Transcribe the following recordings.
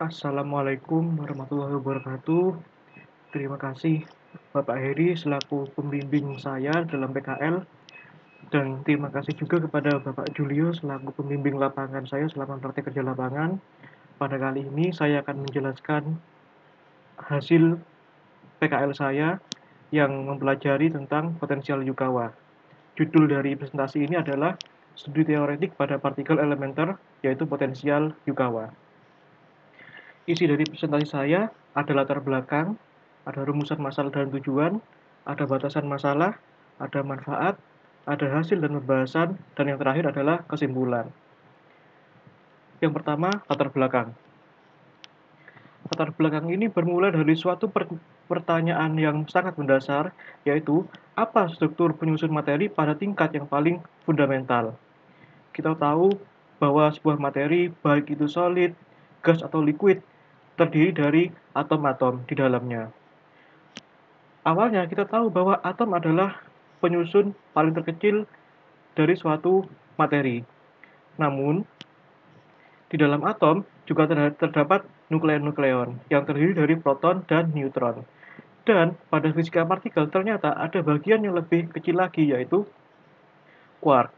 Assalamualaikum warahmatullahi wabarakatuh. Terima kasih Bapak Heri selaku pembimbing saya dalam PKL dan terima kasih juga kepada Bapak Julio selaku pembimbing lapangan saya selama praktek kerja lapangan. Pada kali ini saya akan menjelaskan hasil PKL saya yang mempelajari tentang potensial Yukawa. Judul dari presentasi ini adalah Studi Teoretik pada Partikel Elementer, yaitu potensial Yukawa. Isi dari presentasi saya ada latar belakang, ada rumusan masalah dan tujuan, ada batasan masalah, ada manfaat, ada hasil dan pembahasan, dan yang terakhir adalah kesimpulan. Yang pertama, latar belakang. Latar belakang ini bermula dari suatu pertanyaan yang sangat mendasar, yaitu apa struktur penyusun materi pada tingkat yang paling fundamental. Kita tahu bahwa sebuah materi, baik itu solid, gas, atau liquid, terdiri dari atom-atom di dalamnya. Awalnya kita tahu bahwa atom adalah penyusun paling terkecil dari suatu materi. Namun, di dalam atom juga terdapat nukleon-nukleon yang terdiri dari proton dan neutron. Dan pada fisika partikel ternyata ada bagian yang lebih kecil lagi, yaitu quark.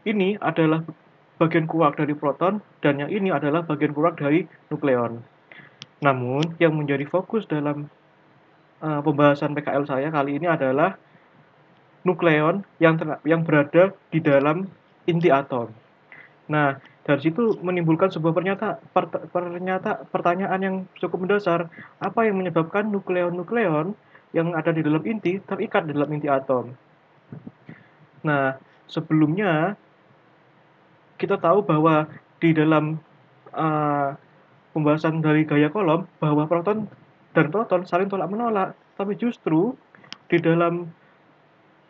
Ini adalah bagian quark dari proton, dan yang ini adalah bagian quark dari nukleon. Namun, yang menjadi fokus dalam pembahasan PKL saya kali ini adalah nukleon yang berada di dalam inti atom. Nah, dari situ menimbulkan sebuah pertanyaan yang cukup mendasar. Apa yang menyebabkan nukleon-nukleon yang ada di dalam inti terikat di dalam inti atom? Nah, sebelumnya kita tahu bahwa di dalam uh, pembahasan dari gaya Coulomb bahwa proton dan proton saling tolak-menolak, tapi justru di dalam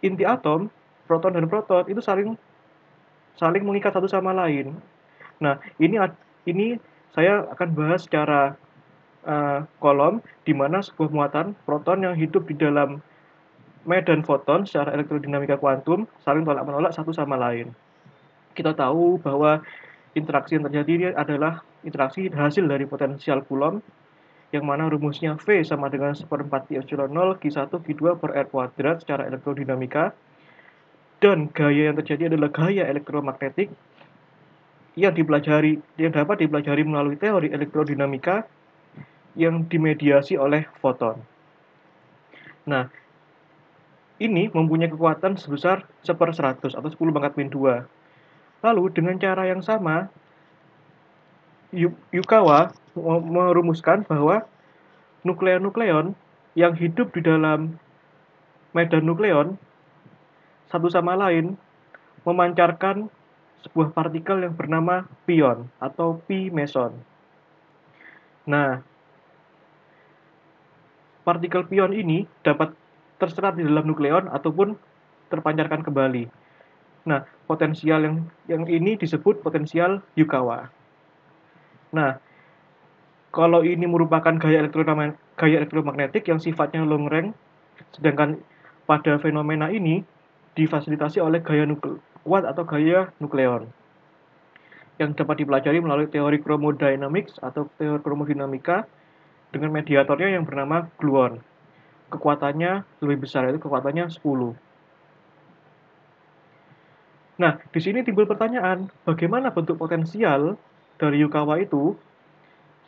inti atom, proton dan proton itu saling mengikat satu sama lain. Nah, ini saya akan bahas secara kolom di mana sebuah muatan proton yang hidup di dalam medan foton secara elektrodinamika kuantum saling tolak-menolak satu sama lain. Kita tahu bahwa interaksi yang terjadi ini adalah interaksi hasil dari potensial Coulomb yang mana rumusnya V sama dengan 1/4 pi epsilon 0 Q1 Q2 per R kuadrat secara elektrodinamika, dan gaya yang terjadi adalah gaya elektromagnetik yang dapat dipelajari melalui teori elektrodinamika yang dimediasi oleh foton. Nah, ini mempunyai kekuatan sebesar 1/100 atau 10 pangkat min 2. Lalu dengan cara yang sama, Yukawa merumuskan bahwa nukleon-nukleon yang hidup di dalam medan nukleon satu sama lain memancarkan sebuah partikel yang bernama pion atau pi meson. Nah, partikel pion ini dapat terserap di dalam nukleon ataupun terpancarkan kembali. Nah, potensial yang ini disebut potensial Yukawa. Nah, kalau ini merupakan gaya elektromagnetik yang sifatnya long range, sedangkan pada fenomena ini difasilitasi oleh gaya kuat atau gaya nukleon yang dapat dipelajari melalui teori chromodynamics atau teori chromodinamika dengan mediatornya yang bernama gluon. Kekuatannya lebih besar, yaitu kekuatannya 10. Nah, di sini timbul pertanyaan, bagaimana bentuk potensial dari Yukawa itu?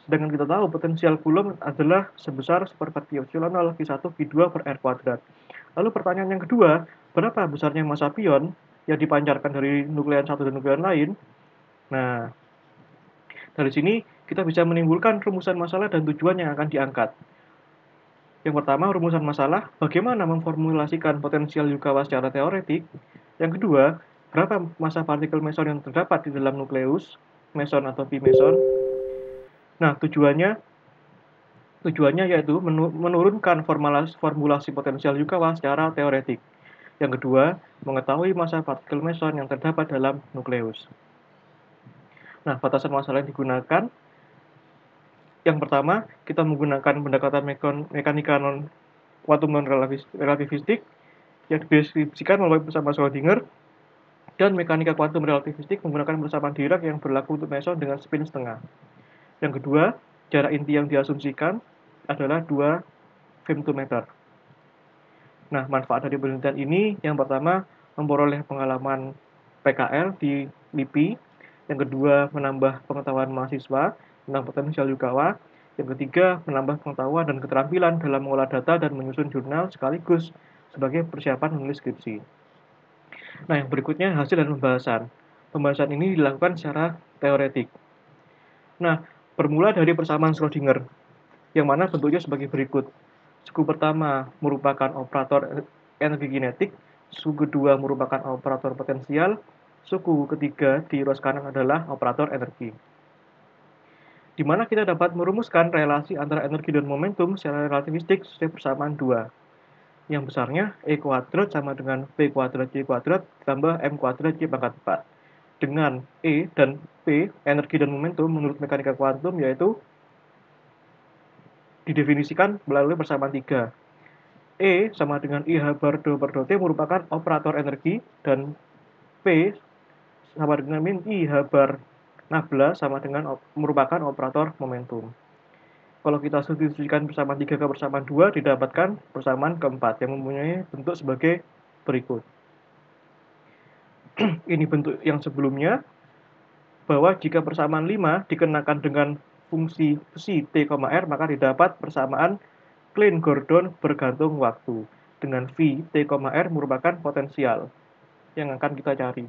Sedangkan kita tahu potensial Coulomb adalah sebesar 1/4 pi epsilon 0 Q1 Q2 per R kuadrat. Lalu pertanyaan yang kedua, berapa besarnya massa pion yang dipancarkan dari nukleon satu dan nukleon lain? Nah, dari sini kita bisa menimbulkan rumusan masalah dan tujuan yang akan diangkat. Yang pertama, rumusan masalah, bagaimana memformulasikan potensial Yukawa secara teoretik. Yang kedua, berapa massa partikel meson yang terdapat di dalam nukleus, meson atau pi meson. Nah, tujuannya yaitu menurunkan formulasi potensial Yukawa secara teoretik. Yang kedua, mengetahui massa partikel meson yang terdapat dalam nukleus. Nah, batasan masalah yang digunakan, yang pertama, kita menggunakan pendekatan mekanika kuantum non relativistik yang dideskripsikan oleh bersama Schrödinger, dan mekanika kuantum relativistik menggunakan persamaan Dirac yang berlaku untuk meson dengan spin setengah. Yang kedua, Jarak inti yang diasumsikan adalah 2 femtometer. Nah, manfaat dari penelitian ini yang pertama memperoleh pengalaman PKL di LIPI, yang kedua menambah pengetahuan mahasiswa tentang potensial Yukawa, yang ketiga menambah pengetahuan dan keterampilan dalam mengolah data dan menyusun jurnal sekaligus sebagai persiapan menulis skripsi. Nah, yang berikutnya hasil dan pembahasan. Pembahasan ini dilakukan secara teoretik. Nah, bermula dari persamaan Schrödinger, yang mana bentuknya sebagai berikut. Suku pertama merupakan operator energi kinetik, suku kedua merupakan operator potensial, suku ketiga di ruas kanan adalah operator energi. Di mana kita dapat merumuskan relasi antara energi dan momentum secara relativistik sesuai persamaan 2. Yang besarnya E kuadrat sama dengan P kuadrat Y kuadrat ditambah M kuadrat Y pangkat 4. Dengan E dan P, energi dan momentum menurut mekanika kuantum yaitu didefinisikan melalui persamaan 3. E sama dengan I/2 per T merupakan operator energi, dan P sama dengan min I/H bar 16 sama dengan merupakan operator momentum. Kalau kita substitusikan persamaan 3 ke persamaan 2, didapatkan persamaan keempat yang mempunyai bentuk sebagai berikut. Ini bentuk yang sebelumnya, bahwa jika persamaan 5 dikenakan dengan fungsi psi T, R, maka didapat persamaan Klein-Gordon bergantung waktu, dengan V T, R merupakan potensial yang akan kita cari.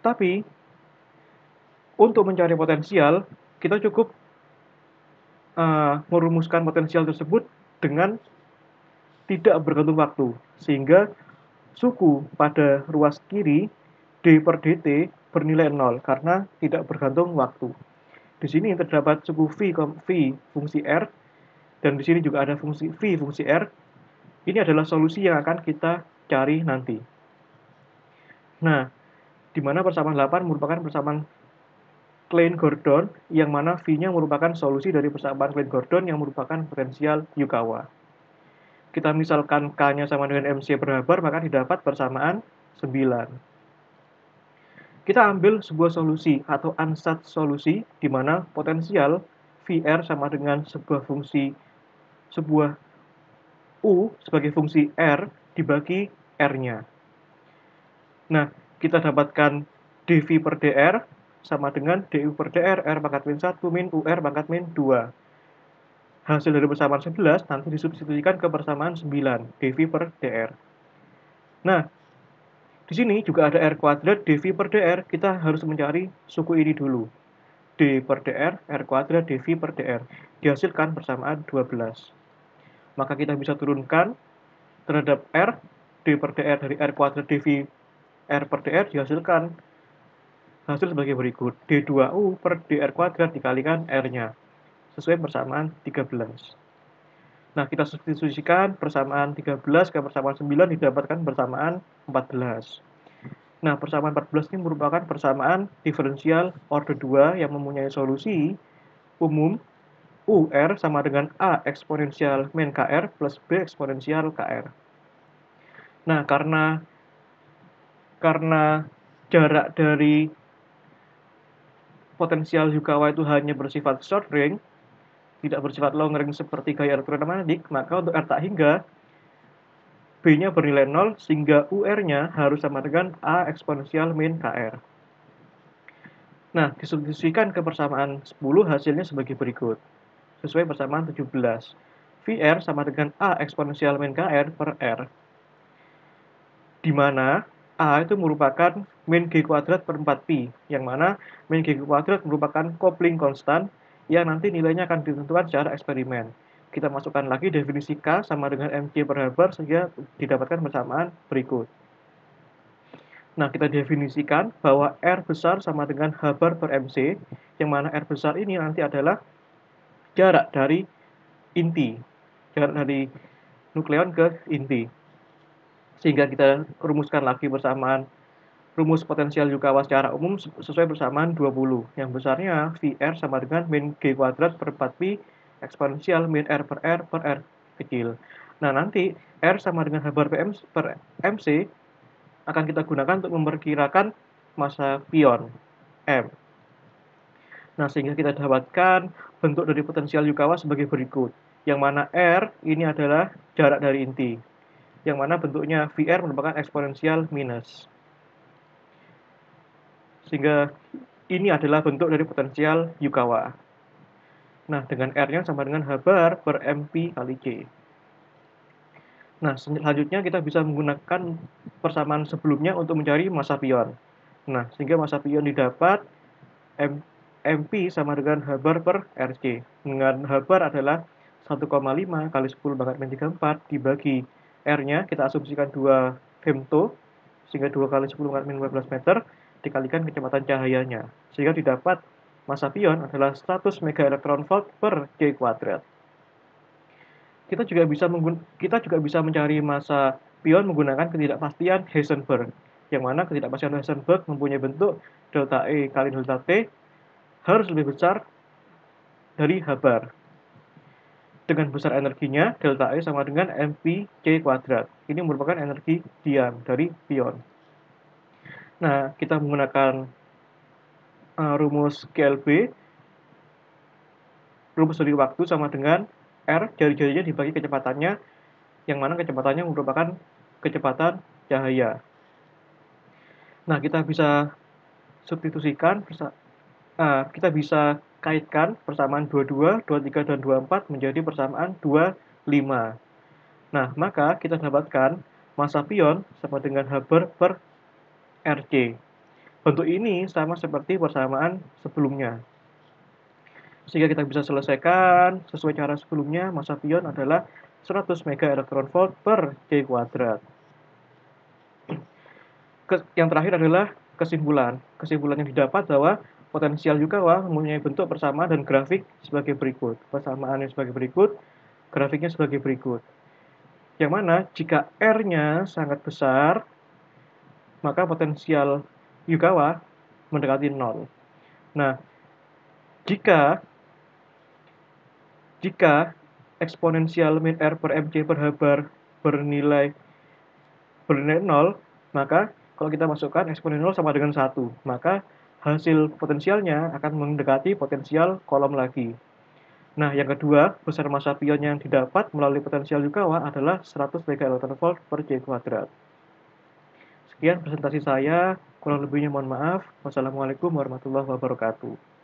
Tapi, untuk mencari potensial, kita cukup merumuskan potensial tersebut dengan tidak bergantung waktu, sehingga suku pada ruas kiri D per dt bernilai 0 karena tidak bergantung waktu. Di sini terdapat suku V fungsi R, dan di sini juga ada fungsi V fungsi R. Ini adalah solusi yang akan kita cari nanti. Nah, di mana persamaan 8 merupakan persamaan Klein-Gordon, yang mana V-nya merupakan solusi dari persamaan Klein-Gordon yang merupakan potensial Yukawa. Kita misalkan K-nya sama dengan MC per Haber, maka didapat persamaan 9. Kita ambil sebuah solusi atau ansatz solusi, di mana potensial VR sama dengan sebuah U sebagai fungsi R dibagi R-nya. Nah, kita dapatkan dV per dr sama dengan du per dr, R pangkat min 1 min UR pangkat min 2. Hasil dari persamaan 11 nanti disubstitusikan ke persamaan 9, dV per dr. Nah, di sini juga ada R kuadrat dV per dr, kita harus mencari suku ini dulu. D per dr, R kuadrat dV per dr, dihasilkan persamaan 12. Maka kita bisa turunkan terhadap R, D per dr dari R kuadrat dV R per dr dihasilkan hasil sebagai berikut. D2U per dr kuadrat dikalikan R-nya, sesuai persamaan 13. Nah, kita substitusikan persamaan 13 ke persamaan 9, didapatkan persamaan 14. Nah, persamaan 14 ini merupakan persamaan diferensial order 2 yang mempunyai solusi umum UR sama dengan A eksponensial min KR plus B eksponensial KR. Nah, karena jarak dari potensial Yukawa itu hanya bersifat short range, tidak bersifat long range seperti gaya elektromagnetik, maka untuk R tak hingga, B-nya bernilai 0, sehingga UR-nya harus sama dengan A eksponensial min KR. Nah, disubstitusikan ke persamaan 10, hasilnya sebagai berikut. Sesuai persamaan 17. VR sama dengan A eksponensial min KR per R. Di mana A itu merupakan min G kuadrat per 4pi, yang mana min G kuadrat merupakan coupling konstan yang nanti nilainya akan ditentukan secara eksperimen. Kita masukkan lagi definisi K sama dengan mc per Haber sehingga didapatkan persamaan berikut. Nah, kita definisikan bahwa R besar sama dengan Haber per mc, yang mana R besar ini nanti adalah jarak dari inti, jarak dari nukleon ke inti. Sehingga kita rumuskan lagi persamaan rumus potensial Yukawa secara umum sesuai persamaan 20, yang besarnya VR sama dengan min G kuadrat per 4pi eksponensial min R per R kecil. Nah, nanti R sama dengan Haber per MC akan kita gunakan untuk memperkirakan massa pion M. Nah, sehingga kita dapatkan bentuk dari potensial Yukawa sebagai berikut. Yang mana R ini adalah jarak dari inti. Yang mana bentuknya VR merupakan eksponensial minus. Sehingga ini adalah bentuk dari potensial Yukawa. Nah, dengan R-nya sama dengan H bar per MP kali C. Nah, selanjutnya kita bisa menggunakan persamaan sebelumnya untuk mencari massa pion. Nah, sehingga massa pion didapat MP sama dengan H bar per RC. Dengan H bar adalah 1,5 kali 10 pangkat min 34 dibagi R-nya, kita asumsikan 2 femto, sehingga 2 kali 10 pangkat min 15 meter, dikalikan kecepatan cahayanya. Sehingga didapat massa pion adalah 100 mega elektron volt per J kuadrat. Kita juga bisa mencari massa pion menggunakan ketidakpastian Heisenberg, yang mana ketidakpastian Heisenberg mempunyai bentuk delta E kali delta T harus lebih besar dari H bar. Dengan besar energinya, delta E sama dengan mp C kuadrat. Ini merupakan energi diam dari pion. Nah, kita menggunakan rumus GLB, rumus dari waktu sama dengan R, jari-jarinya dibagi kecepatannya, yang mana kecepatannya merupakan kecepatan cahaya. Nah, kita bisa substitusikan, kita bisa kaitkan persamaan 22, 23, dan 24 menjadi persamaan 25. Nah, maka kita dapatkan massa pion sama dengan H bar per RC. Bentuk ini sama seperti persamaan sebelumnya. Sehingga kita bisa selesaikan sesuai cara sebelumnya, massa pion adalah 100 mega elektron volt per J kuadrat. Yang terakhir adalah kesimpulan. Kesimpulan yang didapat bahwa potensial Yukawa mempunyai bentuk persamaan dan grafik sebagai berikut. Persamaannya sebagai berikut, grafiknya sebagai berikut. Yang mana jika R-nya sangat besar, maka potensial Yukawa mendekati 0. Nah, jika eksponensial min R per mc per H bar bernilai 0, maka kalau kita masukkan eksponen 0 sama dengan 1, maka hasil potensialnya akan mendekati potensial kolom lagi. Nah, yang kedua, besar massa pion yang didapat melalui potensial Yukawa adalah 100 mega elektron volt per J kuadrat. Sekian presentasi saya, kurang lebihnya mohon maaf. Wassalamualaikum warahmatullahi wabarakatuh.